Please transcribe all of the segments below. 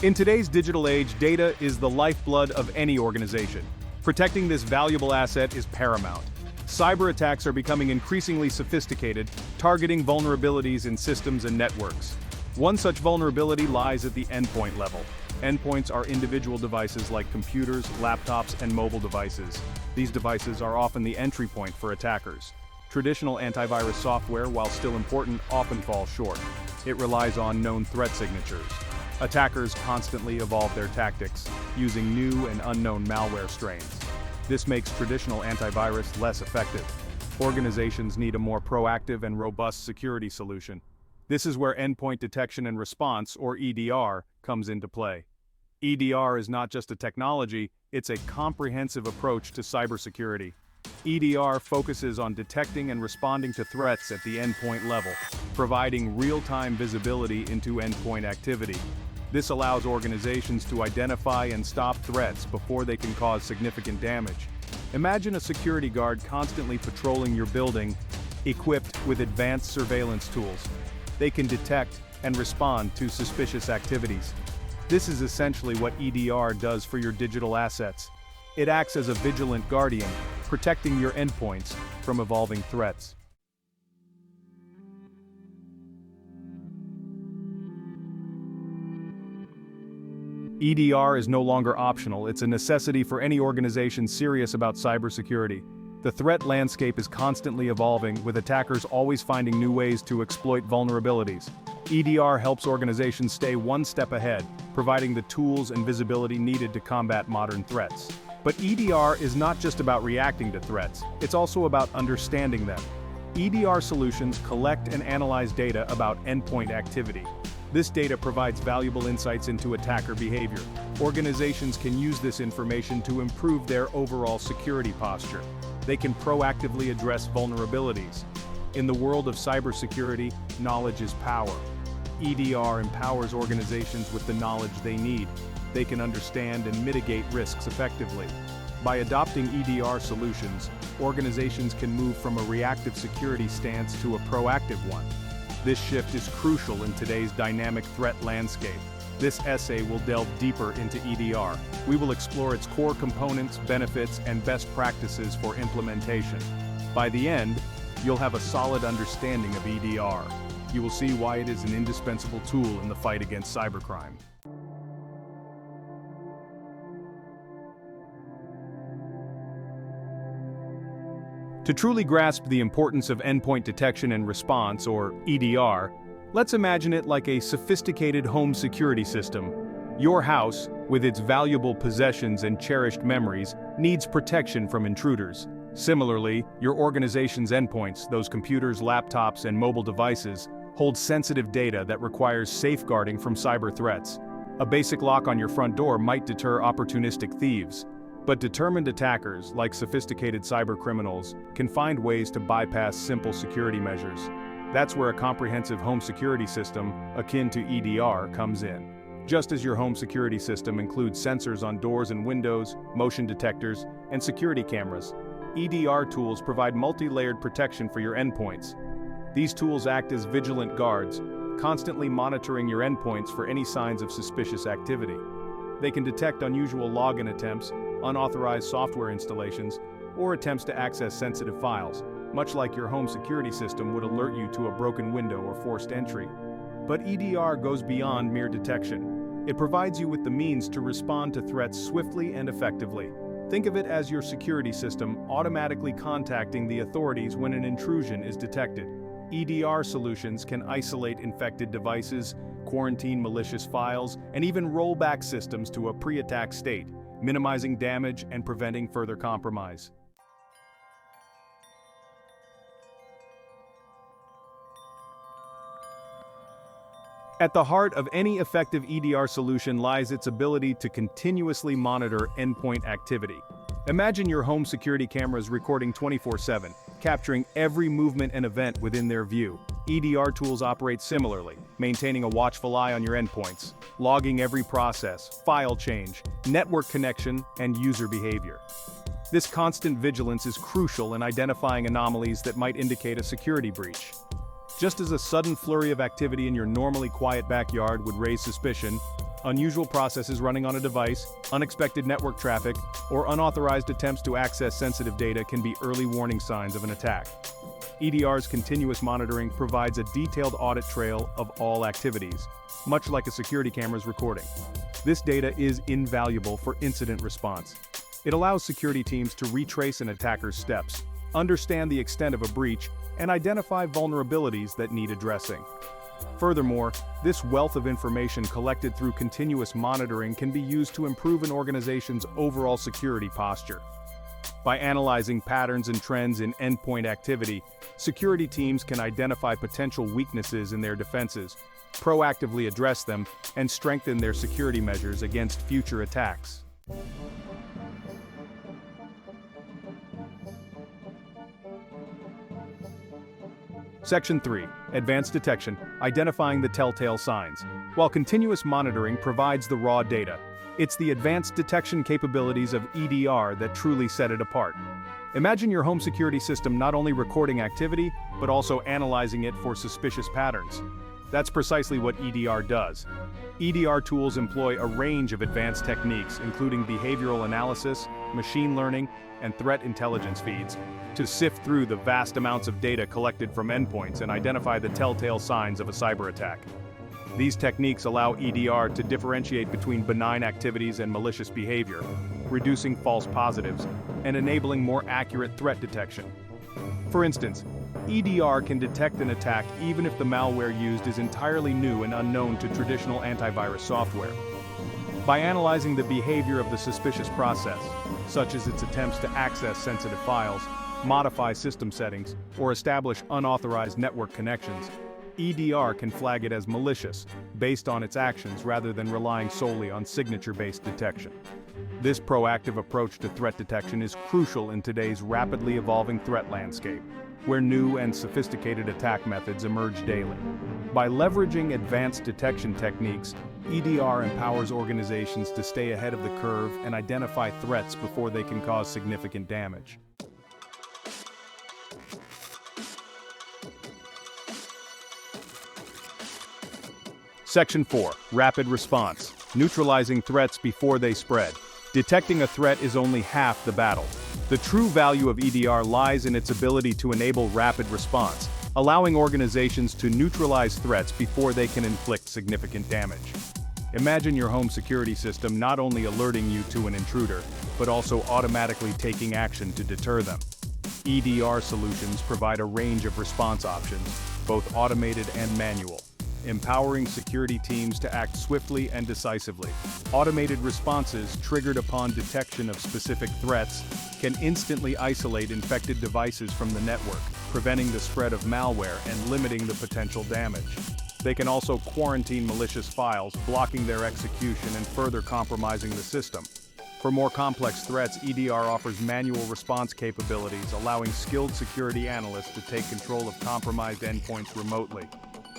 In today's digital age, data is the lifeblood of any organization. Protecting this valuable asset is paramount. Cyber attacks are becoming increasingly sophisticated, targeting vulnerabilities in systems and networks. One such vulnerability lies at the endpoint level. Endpoints are individual devices like computers, laptops, and mobile devices. These devices are often the entry point for attackers. Traditional antivirus software, while still important, often falls short. It relies on known threat signatures. Attackers constantly evolve their tactics, using new and unknown malware strains. This makes traditional antivirus less effective. Organizations need a more proactive and robust security solution. This is where endpoint detection and response, or EDR, comes into play. EDR is not just a technology, it's a comprehensive approach to cybersecurity. EDR focuses on detecting and responding to threats at the endpoint level, providing real-time visibility into endpoint activity. This allows organizations to identify and stop threats before they can cause significant damage. Imagine a security guard constantly patrolling your building, equipped with advanced surveillance tools. They can detect and respond to suspicious activities. This is essentially what EDR does for your digital assets. It acts as a vigilant guardian, protecting your endpoints from evolving threats. EDR is no longer optional, it's a necessity for any organization serious about cybersecurity. The threat landscape is constantly evolving, with attackers always finding new ways to exploit vulnerabilities. EDR helps organizations stay one step ahead, providing the tools and visibility needed to combat modern threats. But EDR is not just about reacting to threats, it's also about understanding them. EDR solutions collect and analyze data about endpoint activity. This data provides valuable insights into attacker behavior. Organizations can use this information to improve their overall security posture. They can proactively address vulnerabilities. In the world of cybersecurity, knowledge is power. EDR empowers organizations with the knowledge they need. They can understand and mitigate risks effectively. By adopting EDR solutions, organizations can move from a reactive security stance to a proactive one. This shift is crucial in today's dynamic threat landscape. This essay will delve deeper into EDR. We will explore its core components, benefits, and best practices for implementation. By the end, you'll have a solid understanding of EDR. You will see why it is an indispensable tool in the fight against cybercrime. To truly grasp the importance of endpoint detection and response, or EDR, let's imagine it like a sophisticated home security system. Your house, with its valuable possessions and cherished memories, needs protection from intruders. Similarly, your organization's endpoints, those computers, laptops, and mobile devices, hold sensitive data that requires safeguarding from cyber threats. A basic lock on your front door might deter opportunistic thieves. But determined attackers, like sophisticated cybercriminals, can find ways to bypass simple security measures. That's where a comprehensive home security system, akin to EDR, comes in. Just as your home security system includes sensors on doors and windows, motion detectors, and security cameras, EDR tools provide multi-layered protection for your endpoints. These tools act as vigilant guards, constantly monitoring your endpoints for any signs of suspicious activity. They can detect unusual login attempts, unauthorized software installations, or attempts to access sensitive files, much like your home security system would alert you to a broken window or forced entry. But EDR goes beyond mere detection. It provides you with the means to respond to threats swiftly and effectively. Think of it as your security system automatically contacting the authorities when an intrusion is detected. EDR solutions can isolate infected devices, quarantine malicious files, and even roll back systems to a pre-attack state, minimizing damage and preventing further compromise. At the heart of any effective EDR solution lies its ability to continuously monitor endpoint activity. Imagine your home security cameras recording 24/7, capturing every movement and event within their view. EDR tools operate similarly, maintaining a watchful eye on your endpoints, logging every process, file change, network connection, and user behavior. This constant vigilance is crucial in identifying anomalies that might indicate a security breach. Just as a sudden flurry of activity in your normally quiet backyard would raise suspicion, Unusual processes running on a device, unexpected network traffic, or unauthorized attempts to access sensitive data can be early warning signs of an attack. EDR's continuous monitoring provides a detailed audit trail of all activities, much like a security camera's recording. This data is invaluable for incident response. It allows security teams to retrace an attacker's steps, understand the extent of a breach, and identify vulnerabilities that need addressing. Furthermore, this wealth of information collected through continuous monitoring can be used to improve an organization's overall security posture. By analyzing patterns and trends in endpoint activity, security teams can identify potential weaknesses in their defenses, proactively address them, and strengthen their security measures against future attacks. Section 3. Advanced Detection, Identifying the Telltale Signs. While continuous monitoring provides the raw data, it's the advanced detection capabilities of EDR that truly set it apart. Imagine your home security system not only recording activity, but also analyzing it for suspicious patterns. That's precisely what EDR does. EDR tools employ a range of advanced techniques, including behavioral analysis, machine learning, and threat intelligence feeds, to sift through the vast amounts of data collected from endpoints and identify the telltale signs of a cyber attack. These techniques allow EDR to differentiate between benign activities and malicious behavior, reducing false positives and enabling more accurate threat detection. For instance, EDR can detect an attack even if the malware used is entirely new and unknown to traditional antivirus software. By analyzing the behavior of the suspicious process, such as its attempts to access sensitive files, modify system settings, or establish unauthorized network connections, EDR can flag it as malicious, based on its actions rather than relying solely on signature-based detection. This proactive approach to threat detection is crucial in today's rapidly evolving threat landscape, where new and sophisticated attack methods emerge daily. By leveraging advanced detection techniques, EDR empowers organizations to stay ahead of the curve and identify threats before they can cause significant damage. Section 4. Rapid Response. Neutralizing threats before they spread. Detecting a threat is only half the battle. The true value of EDR lies in its ability to enable rapid response, allowing organizations to neutralize threats before they can inflict significant damage. Imagine your home security system not only alerting you to an intruder, but also automatically taking action to deter them. EDR solutions provide a range of response options, both automated and manual, empowering security teams to act swiftly and decisively. Automated responses triggered upon detection of specific threats can instantly isolate infected devices from the network, preventing the spread of malware and limiting the potential damage. They can also quarantine malicious files, blocking their execution and further compromising the system. For more complex threats, EDR offers manual response capabilities, allowing skilled security analysts to take control of compromised endpoints remotely.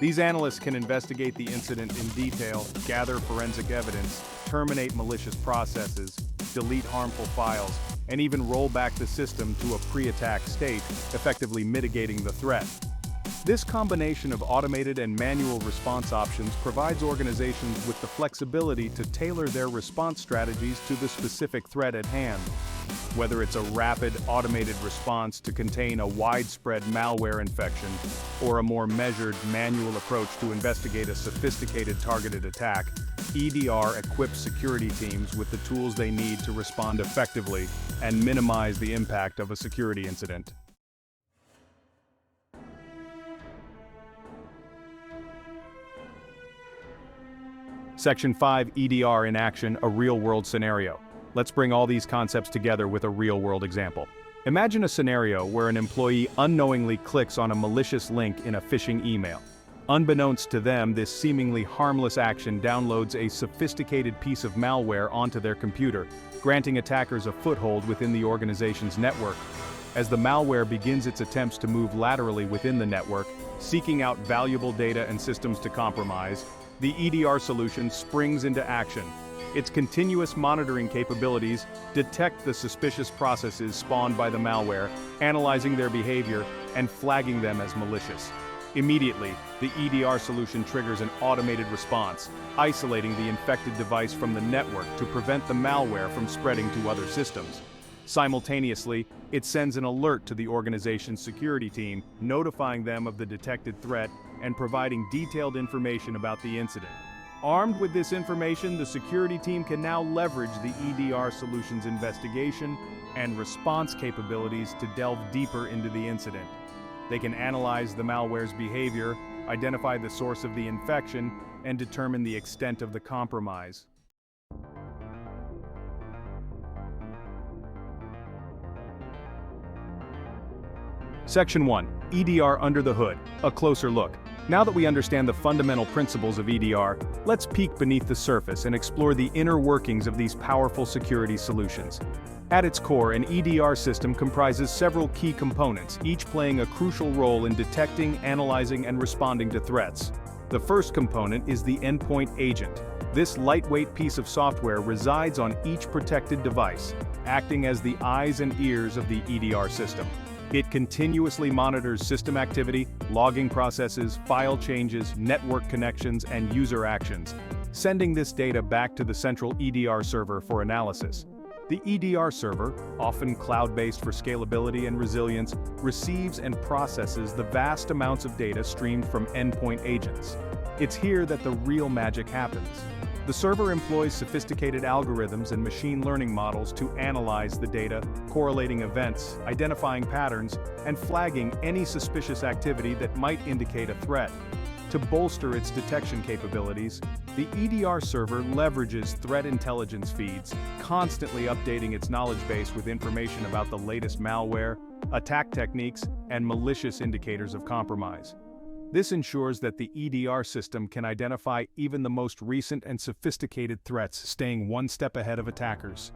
These analysts can investigate the incident in detail, gather forensic evidence, terminate malicious processes, delete harmful files, and even roll back the system to a pre-attack state, effectively mitigating the threat. This combination of automated and manual response options provides organizations with the flexibility to tailor their response strategies to the specific threat at hand. Whether it's a rapid, automated response to contain a widespread malware infection, or a more measured, manual approach to investigate a sophisticated targeted attack, EDR equips security teams with the tools they need to respond effectively and minimize the impact of a security incident. Section 5. EDR in Action, a real-world scenario. Let's bring all these concepts together with a real-world example. Imagine a scenario where an employee unknowingly clicks on a malicious link in a phishing email. Unbeknownst to them, this seemingly harmless action downloads a sophisticated piece of malware onto their computer, granting attackers a foothold within the organization's network. As the malware begins its attempts to move laterally within the network, seeking out valuable data and systems to compromise, the EDR solution springs into action. Its continuous monitoring capabilities detect the suspicious processes spawned by the malware, analyzing their behavior and flagging them as malicious. Immediately, the EDR solution triggers an automated response, isolating the infected device from the network to prevent the malware from spreading to other systems. Simultaneously, it sends an alert to the organization's security team, notifying them of the detected threat and providing detailed information about the incident. Armed with this information, the security team can now leverage the EDR solution's investigation and response capabilities to delve deeper into the incident. They can analyze the malware's behavior, identify the source of the infection, and determine the extent of the compromise. Section 1. EDR under the hood. A closer look. Now that we understand the fundamental principles of EDR, let's peek beneath the surface and explore the inner workings of these powerful security solutions. At its core, an EDR system comprises several key components, each playing a crucial role in detecting, analyzing, and responding to threats. The first component is the endpoint agent. This lightweight piece of software resides on each protected device, acting as the eyes and ears of the EDR system. It continuously monitors system activity, logging processes, file changes, network connections, and user actions, sending this data back to the central EDR server for analysis. The EDR server, often cloud-based for scalability and resilience, receives and processes the vast amounts of data streamed from endpoint agents. It's here that the real magic happens. The server employs sophisticated algorithms and machine learning models to analyze the data, correlating events, identifying patterns, and flagging any suspicious activity that might indicate a threat. To bolster its detection capabilities, the EDR server leverages threat intelligence feeds, constantly updating its knowledge base with information about the latest malware, attack techniques, and malicious indicators of compromise. This ensures that the EDR system can identify even the most recent and sophisticated threats, staying one step ahead of attackers.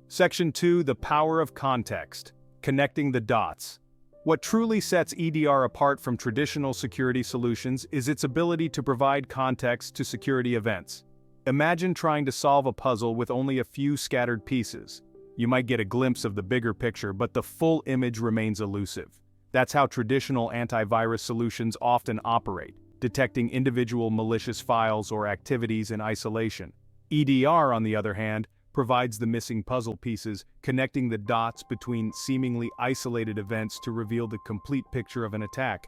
Section 2. The power of context. Connecting the dots. What truly sets EDR apart from traditional security solutions is its ability to provide context to security events. Imagine trying to solve a puzzle with only a few scattered pieces. You might get a glimpse of the bigger picture, but the full image remains elusive. That's how traditional antivirus solutions often operate, detecting individual malicious files or activities in isolation. EDR, on the other hand, provides the missing puzzle pieces, connecting the dots between seemingly isolated events to reveal the complete picture of an attack.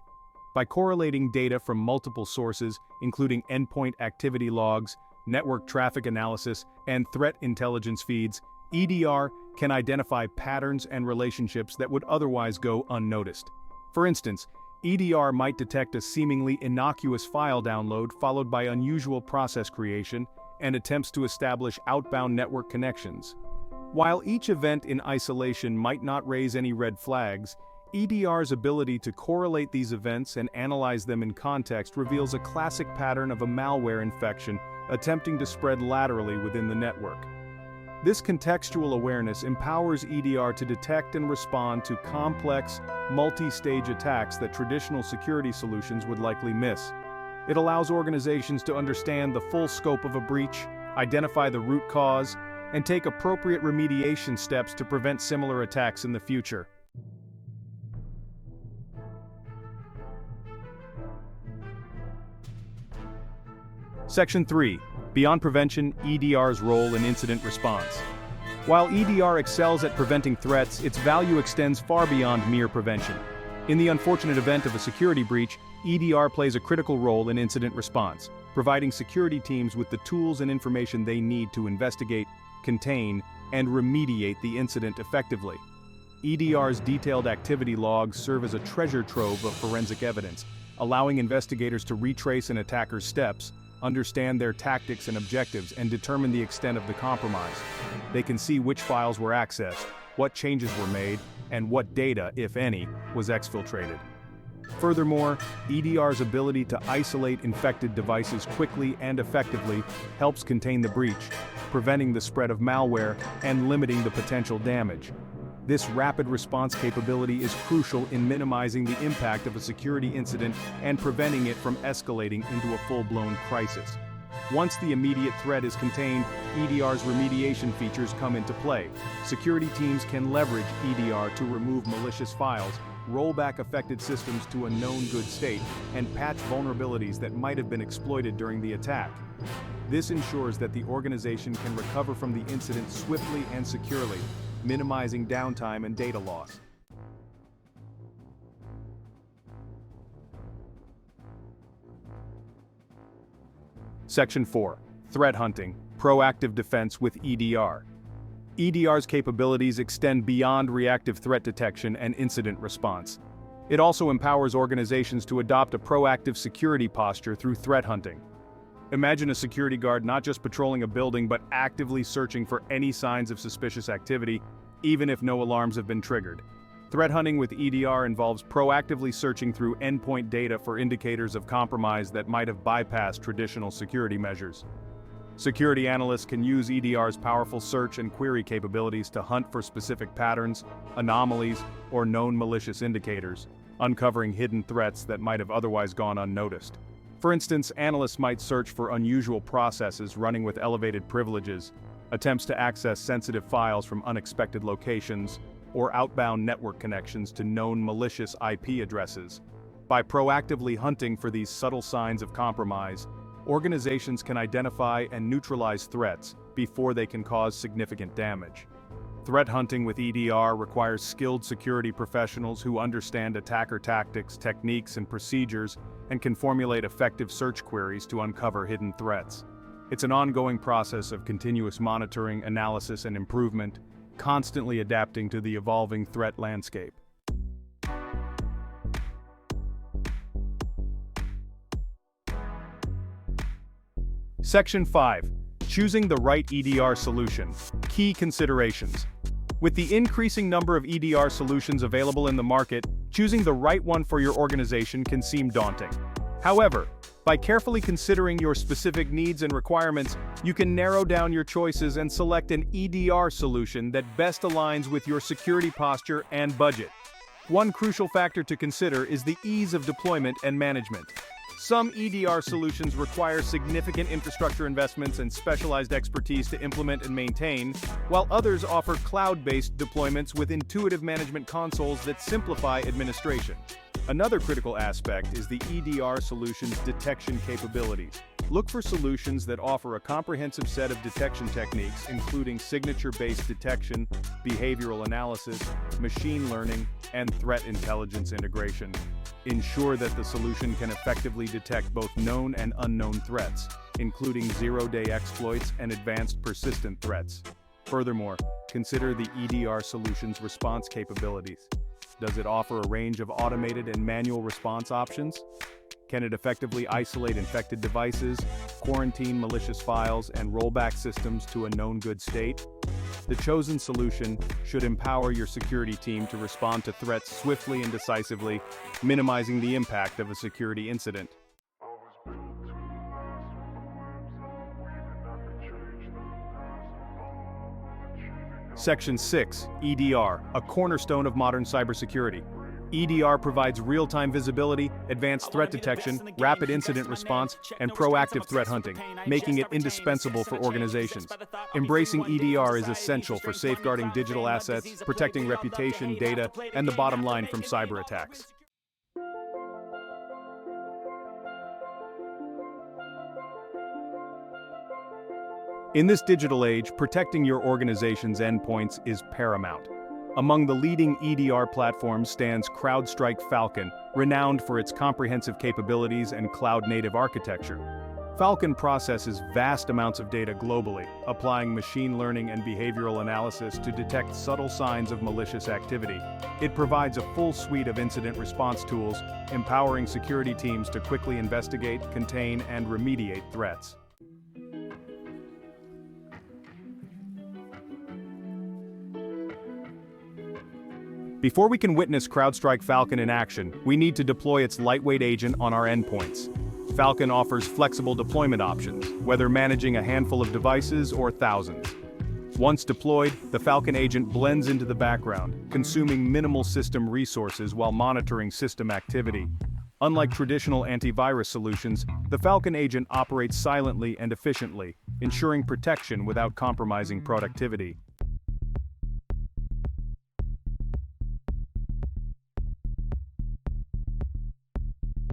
By correlating data from multiple sources, including endpoint activity logs, network traffic analysis, and threat intelligence feeds, EDR can identify patterns and relationships that would otherwise go unnoticed. For instance, EDR might detect a seemingly innocuous file download followed by unusual process creation and attempts to establish outbound network connections. While each event in isolation might not raise any red flags, EDR's ability to correlate these events and analyze them in context reveals a classic pattern of a malware infection attempting to spread laterally within the network. This contextual awareness empowers EDR to detect and respond to complex, multi-stage attacks that traditional security solutions would likely miss. It allows organizations to understand the full scope of a breach, identify the root cause, and take appropriate remediation steps to prevent similar attacks in the future. Section 3. Beyond prevention, EDR's role in incident response. While EDR excels at preventing threats, its value extends far beyond mere prevention. In the unfortunate event of a security breach, EDR plays a critical role in incident response, providing security teams with the tools and information they need to investigate, contain, and remediate the incident effectively. EDR's detailed activity logs serve as a treasure trove of forensic evidence, allowing investigators to retrace an attacker's steps, understand their tactics and objectives, and determine the extent of the compromise. They can see which files were accessed, what changes were made, and what data, if any, was exfiltrated. Furthermore, EDR's ability to isolate infected devices quickly and effectively helps contain the breach, preventing the spread of malware and limiting the potential damage. This rapid response capability is crucial in minimizing the impact of a security incident and preventing it from escalating into a full-blown crisis. Once the immediate threat is contained, EDR's remediation features come into play. Security teams can leverage EDR to remove malicious files, roll back affected systems to a known good state, and patch vulnerabilities that might have been exploited during the attack. This ensures that the organization can recover from the incident swiftly and securely, minimizing downtime and data loss. Section 4. Threat Hunting, Proactive Defense with EDR. EDR's capabilities extend beyond reactive threat detection and incident response. It also empowers organizations to adopt a proactive security posture through threat hunting. Imagine a security guard not just patrolling a building but actively searching for any signs of suspicious activity, even if no alarms have been triggered. Threat hunting with EDR involves proactively searching through endpoint data for indicators of compromise that might have bypassed traditional security measures. Security analysts can use EDR's powerful search and query capabilities to hunt for specific patterns, anomalies, or known malicious indicators, uncovering hidden threats that might have otherwise gone unnoticed. For instance, analysts might search for unusual processes running with elevated privileges, attempts to access sensitive files from unexpected locations, or outbound network connections to known malicious IP addresses. By proactively hunting for these subtle signs of compromise, organizations can identify and neutralize threats before they can cause significant damage. Threat hunting with EDR requires skilled security professionals who understand attacker tactics, techniques, and procedures, and can formulate effective search queries to uncover hidden threats. It's an ongoing process of continuous monitoring, analysis, and improvement, constantly adapting to the evolving threat landscape. Section 5. Choosing the right EDR solution. Key considerations. With the increasing number of EDR solutions available in the market, choosing the right one for your organization can seem daunting. However, by carefully considering your specific needs and requirements, you can narrow down your choices and select an EDR solution that best aligns with your security posture and budget. One crucial factor to consider is the ease of deployment and management. Some EDR solutions require significant infrastructure investments and specialized expertise to implement and maintain, while others offer cloud-based deployments with intuitive management consoles that simplify administration. Another critical aspect is the EDR solution's detection capabilities. Look for solutions that offer a comprehensive set of detection techniques, including signature-based detection, behavioral analysis, machine learning, and threat intelligence integration. Ensure that the solution can effectively detect both known and unknown threats, including zero-day exploits and advanced persistent threats. Furthermore, consider the EDR solution's response capabilities. Does it offer a range of automated and manual response options? Can it effectively isolate infected devices, quarantine malicious files, and roll back systems to a known good state? The chosen solution should empower your security team to respond to threats swiftly and decisively, minimizing the impact of a security incident. Section 6. EDR, a cornerstone of modern cybersecurity. EDR provides real-time visibility, advanced threat detection, rapid incident response, and proactive threat hunting, making it indispensable for organizations. Embracing EDR is essential for safeguarding digital assets, protecting reputation, data, and the bottom line from cyber attacks. In this digital age, protecting your organization's endpoints is paramount. Among the leading EDR platforms stands CrowdStrike Falcon, renowned for its comprehensive capabilities and cloud-native architecture. Falcon processes vast amounts of data globally, applying machine learning and behavioral analysis to detect subtle signs of malicious activity. It provides a full suite of incident response tools, empowering security teams to quickly investigate, contain, and remediate threats. Before we can witness CrowdStrike Falcon in action, we need to deploy its lightweight agent on our endpoints. Falcon offers flexible deployment options, whether managing a handful of devices or thousands. Once deployed, the Falcon agent blends into the background, consuming minimal system resources while monitoring system activity. Unlike traditional antivirus solutions, the Falcon agent operates silently and efficiently, ensuring protection without compromising productivity.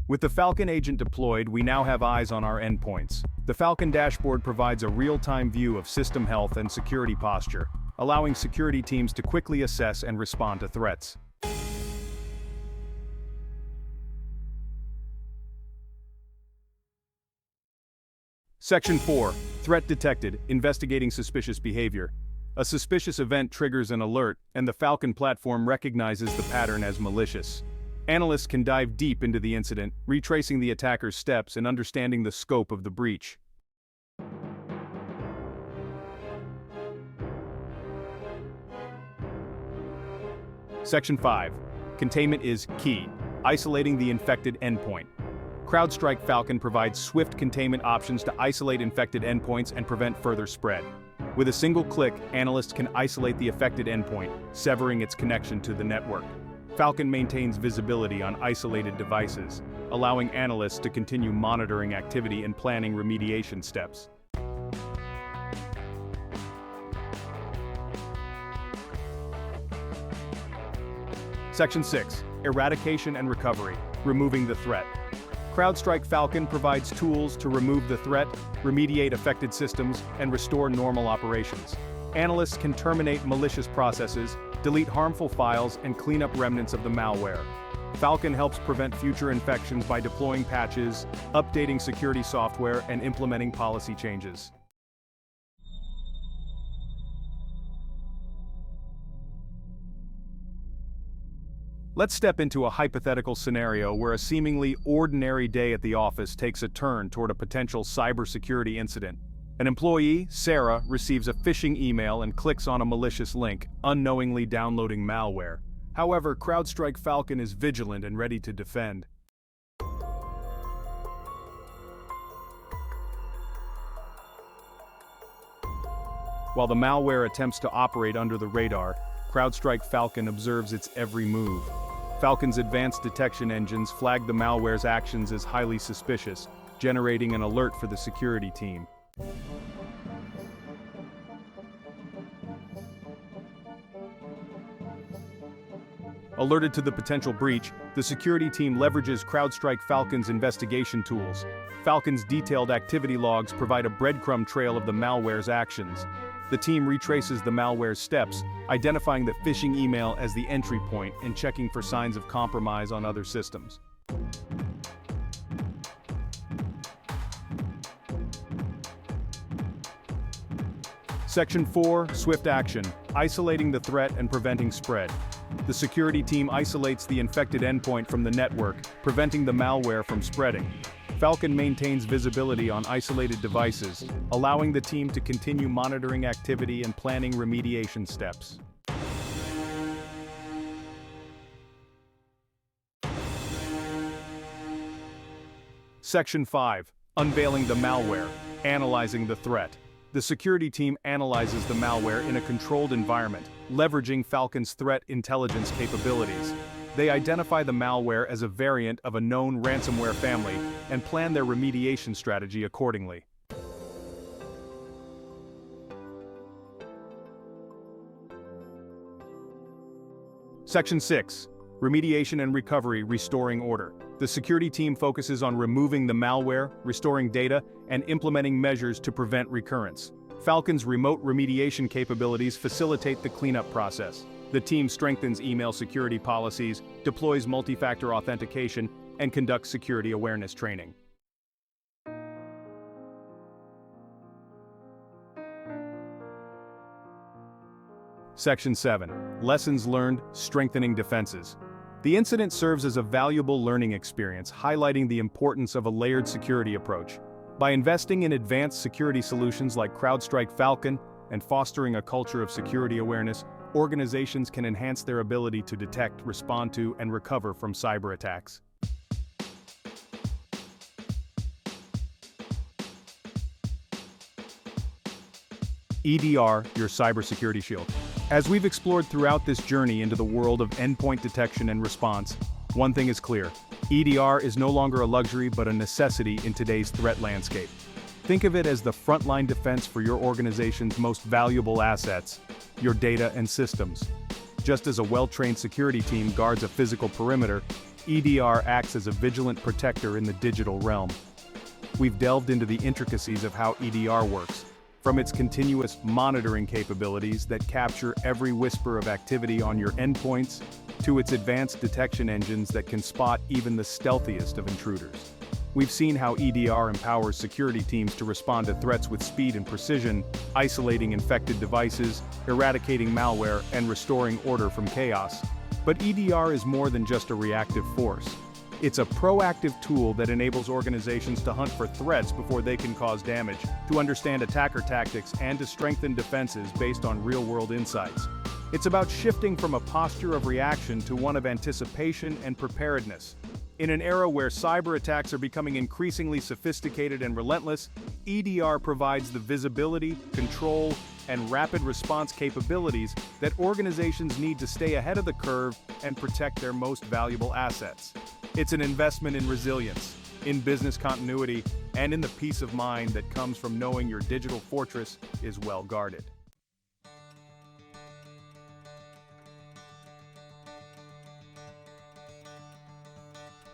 With the Falcon agent deployed, we now have eyes on our endpoints. The Falcon dashboard provides a real-time view of system health and security posture, allowing security teams to quickly assess and respond to threats. Section 4. Threat detected, investigating suspicious behavior. A suspicious event triggers an alert, and the Falcon platform recognizes the pattern as malicious. Analysts can dive deep into the incident, retracing the attacker's steps and understanding the scope of the breach. Section 5. Containment is key, isolating the infected endpoint. CrowdStrike Falcon provides swift containment options to isolate infected endpoints and prevent further spread. With a single click, analysts can isolate the affected endpoint, severing its connection to the network. Falcon maintains visibility on isolated devices, allowing analysts to continue monitoring activity and planning remediation steps. Section 6. Eradication and recovery, removing the threat. CrowdStrike Falcon provides tools to remove the threat, remediate affected systems, and restore normal operations. Analysts can terminate malicious processes, delete harmful files, and clean up remnants of the malware. Falcon helps prevent future infections by deploying patches, updating security software, and implementing policy changes. Let's step into a hypothetical scenario where a seemingly ordinary day at the office takes a turn toward a potential cybersecurity incident. An employee, Sarah, receives a phishing email and clicks on a malicious link, unknowingly downloading malware. However, CrowdStrike Falcon is vigilant and ready to defend. While the malware attempts to operate under the radar, CrowdStrike Falcon observes its every move. Falcon's advanced detection engines flag the malware's actions as highly suspicious, generating an alert for the security team. Alerted to the potential breach, the security team leverages CrowdStrike Falcon's investigation tools. Falcon's detailed activity logs provide a breadcrumb trail of the malware's actions. The team retraces the malware's steps, identifying the phishing email as the entry point and checking for signs of compromise on other systems. Section 4. Swift action, isolating the threat and preventing spread. The security team isolates the infected endpoint from the network, preventing the malware from spreading. Falcon maintains visibility on isolated devices, allowing the team to continue monitoring activity and planning remediation steps. Section 5. Unveiling the malware, analyzing the threat. The security team analyzes the malware in a controlled environment, leveraging Falcon's threat intelligence capabilities. They identify the malware as a variant of a known ransomware family and plan their remediation strategy accordingly. Section 6. Remediation and recovery, restoring order. The security team focuses on removing the malware, restoring data, and implementing measures to prevent recurrence. Falcon's remote remediation capabilities facilitate the cleanup process. The team strengthens email security policies, deploys multi-factor authentication, and conducts security awareness training. Section 7. Lessons learned, strengthening defenses. The incident serves as a valuable learning experience, highlighting the importance of a layered security approach. By investing in advanced security solutions like CrowdStrike Falcon and fostering a culture of security awareness, organizations can enhance their ability to detect, respond to, and recover from cyber attacks. EDR, your cybersecurity shield. As we've explored throughout this journey into the world of endpoint detection and response, one thing is clear: EDR is no longer a luxury but a necessity in today's threat landscape. Think of it as the frontline defense for your organization's most valuable assets, your data and systems. Just as a well-trained security team guards a physical perimeter, EDR acts as a vigilant protector in the digital realm. We've delved into the intricacies of how EDR works, from its continuous monitoring capabilities that capture every whisper of activity on your endpoints, to its advanced detection engines that can spot even the stealthiest of intruders. We've seen how EDR empowers security teams to respond to threats with speed and precision, isolating infected devices, eradicating malware, and restoring order from chaos. But EDR is more than just a reactive force. It's a proactive tool that enables organizations to hunt for threats before they can cause damage, to understand attacker tactics, and to strengthen defenses based on real-world insights. It's about shifting from a posture of reaction to one of anticipation and preparedness. In an era where cyber attacks are becoming increasingly sophisticated and relentless, EDR provides the visibility, control, and rapid response capabilities that organizations need to stay ahead of the curve and protect their most valuable assets. It's an investment in resilience, in business continuity, and in the peace of mind that comes from knowing your digital fortress is well guarded.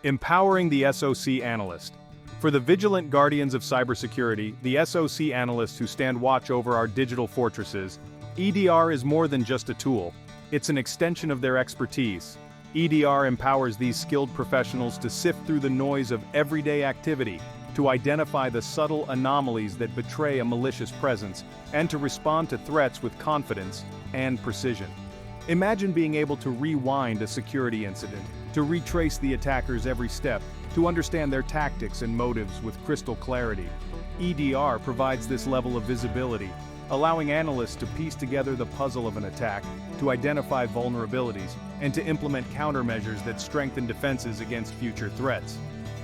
Empowering the SOC Analyst. For the vigilant guardians of cybersecurity, the SOC Analysts who stand watch over our digital fortresses, EDR is more than just a tool. It's an extension of their expertise. EDR empowers these skilled professionals to sift through the noise of everyday activity, to identify the subtle anomalies that betray a malicious presence, and to respond to threats with confidence and precision. Imagine being able to rewind a security incident, to retrace the attacker's every step, to understand their tactics and motives with crystal clarity. EDR provides this level of visibility, allowing analysts to piece together the puzzle of an attack, to identify vulnerabilities, and to implement countermeasures that strengthen defenses against future threats.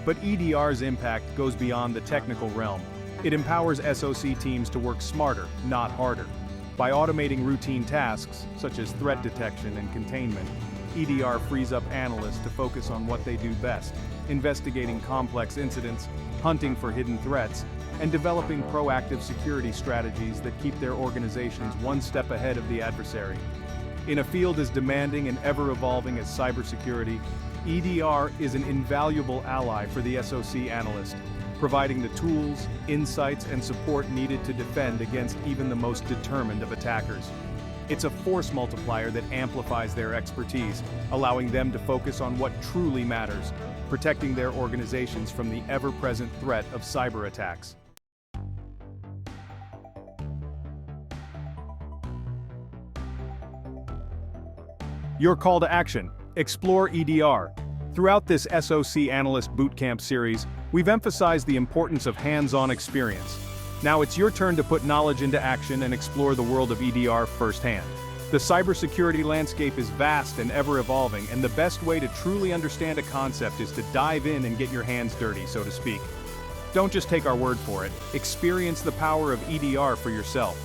But EDR's impact goes beyond the technical realm. It empowers SOC teams to work smarter, not harder. By automating routine tasks, such as threat detection and containment, EDR frees up analysts to focus on what they do best, investigating complex incidents, hunting for hidden threats, and developing proactive security strategies that keep their organizations one step ahead of the adversary. In a field as demanding and ever-evolving as cybersecurity, EDR is an invaluable ally for the SOC analyst, providing the tools, insights, and support needed to defend against even the most determined of attackers. It's a force multiplier that amplifies their expertise, allowing them to focus on what truly matters, protecting their organizations from the ever-present threat of cyber attacks. Your call to action: explore EDR. Throughout this SOC Analyst BootCamp series, we've emphasized the importance of hands-on experience. Now it's your turn to put knowledge into action and explore the world of EDR firsthand. The cybersecurity landscape is vast and ever-evolving, and the best way to truly understand a concept is to dive in and get your hands dirty, so to speak. Don't just take our word for it, experience the power of EDR for yourself.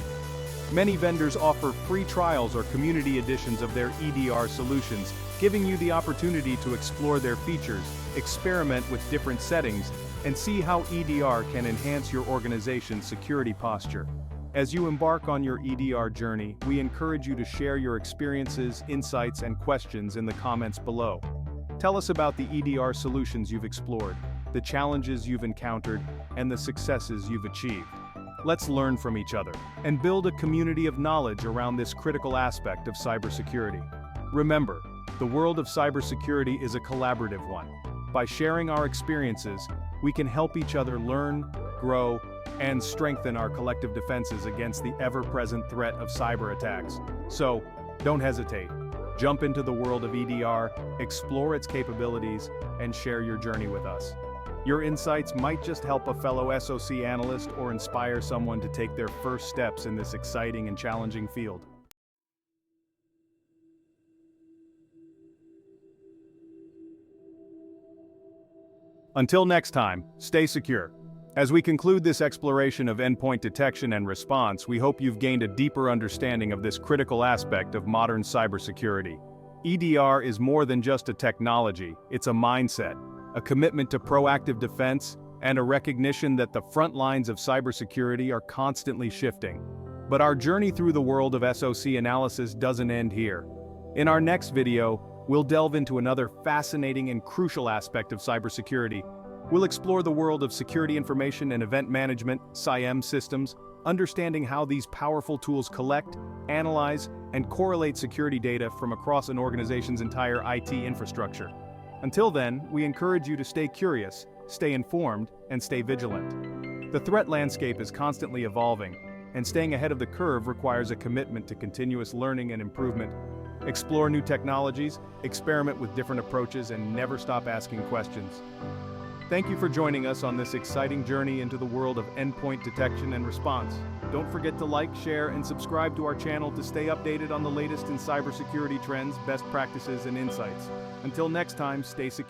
Many vendors offer free trials or community editions of their EDR solutions, giving you the opportunity to explore their features, experiment with different settings, and see how EDR can enhance your organization's security posture. As you embark on your EDR journey, we encourage you to share your experiences, insights, and questions in the comments below. Tell us about the EDR solutions you've explored, the challenges you've encountered, and the successes you've achieved. Let's learn from each other and build a community of knowledge around this critical aspect of cybersecurity. Remember, the world of cybersecurity is a collaborative one. By sharing our experiences, we can help each other learn, grow, and strengthen our collective defenses against the ever-present threat of cyber attacks. So, don't hesitate. Jump into the world of EDR, explore its capabilities, and share your journey with us. Your insights might just help a fellow SOC analyst or inspire someone to take their first steps in this exciting and challenging field. Until next time, stay secure. As we conclude this exploration of endpoint detection and response, we hope you've gained a deeper understanding of this critical aspect of modern cybersecurity. EDR is more than just a technology, it's a mindset. a commitment to proactive defense, and a recognition that the front lines of cybersecurity are constantly shifting. But our journey through the world of SOC analysis doesn't end here. In our next video, we'll delve into another fascinating and crucial aspect of cybersecurity. We'll explore the world of security information and event management, SIEM systems, understanding how these powerful tools collect, analyze, and correlate security data from across an organization's entire IT infrastructure. Until then, we encourage you to stay curious, stay informed, and stay vigilant. The threat landscape is constantly evolving, and staying ahead of the curve requires a commitment to continuous learning and improvement. Explore new technologies, experiment with different approaches, and never stop asking questions. Thank you for joining us on this exciting journey into the world of endpoint detection and response. Don't forget to like, share, and subscribe to our channel to stay updated on the latest in cybersecurity trends, best practices, and insights. Until next time, stay secure.